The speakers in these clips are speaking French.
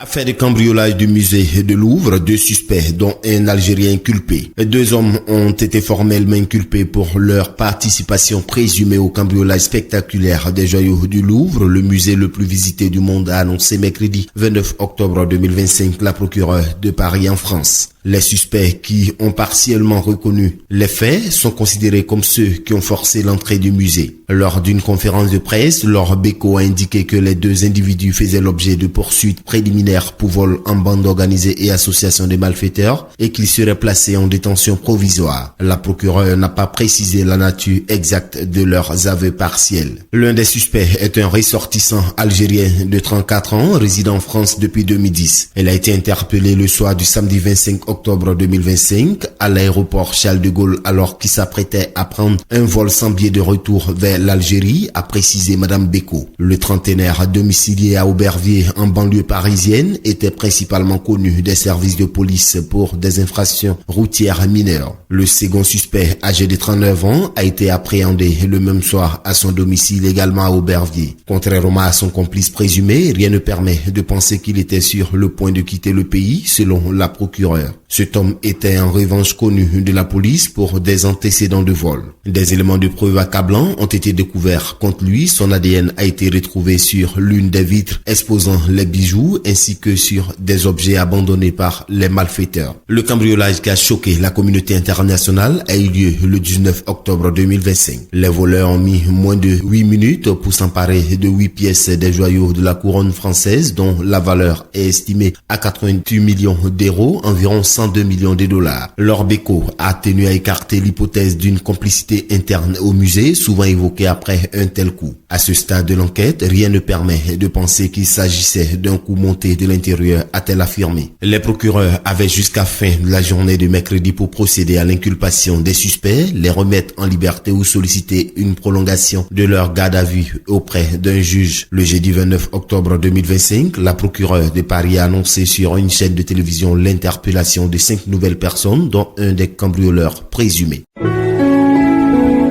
Affaire de cambriolage du musée de Louvre, 2 suspects dont un Algérien inculpé. 2 hommes ont été formellement inculpés pour leur participation présumée au cambriolage spectaculaire des joyaux du Louvre, le musée le plus visité du monde, a annoncé mercredi 29 octobre 2025 la procureure de Paris en France. Les suspects qui ont partiellement reconnu les faits sont considérés comme ceux qui ont forcé l'entrée du musée. Lors d'une conférence de presse, Laure Bécaud a indiqué que les 2 individus faisaient l'objet de poursuites préliminaires pour vol en bande organisée et association de malfaiteurs et qu'ils seraient placés en détention provisoire. La procureure n'a pas précisé la nature exacte de leurs aveux partiels. L'un des suspects est un ressortissant algérien de 34 ans, résidant en France depuis 2010. Elle a été interpellée le soir du samedi 25 octobre 2025 à l'aéroport Charles de Gaulle alors qu'il s'apprêtait à prendre un vol sans billet de retour vers l'Algérie, a précisé Madame Bécaud. Le trentenaire domicilié à Aubervilliers en banlieue parisienne était principalement connu des services de police pour des infractions routières mineures. Le second suspect, âgé de 39 ans, a été appréhendé le même soir à son domicile également à Aubervilliers. Contrairement à son complice présumé, rien ne permet de penser qu'il était sur le point de quitter le pays, selon la procureure. Cet homme était en revanche connu de la police pour des antécédents de vol. Des éléments de preuve accablants ont été découverts contre lui. Son ADN a été retrouvé sur l'une des vitres exposant les bijoux ainsi que sur des objets abandonnés par les malfaiteurs. Le cambriolage qui a choqué la communauté internationale a eu lieu le 19 octobre 2025. Les voleurs ont mis moins de 8 minutes pour s'emparer de 8 pièces des joyaux de la couronne française dont la valeur est estimée à 88 millions d'euros, environ 102 millions de dollars. Laure Bécaud a tenu à écarter l'hypothèse d'une complicité interne au musée, souvent évoquée après un tel coup. À ce stade de l'enquête, rien ne permet de penser qu'il s'agissait d'un coup monté de l'intérieur, a-t-elle affirmé. Les procureurs avaient jusqu'à fin de la journée de mercredi pour procéder à l'inculpation des suspects, les remettre en liberté ou solliciter une prolongation de leur garde à vue auprès d'un juge. Le jeudi 29 octobre 2025, la procureure de Paris a annoncé sur une chaîne de télévision l'interpellation de 5 nouvelles personnes, dont un des cambrioleurs présumés.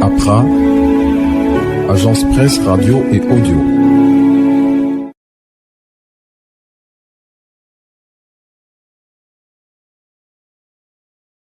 APRA, Agence Presse, Radio et Audio.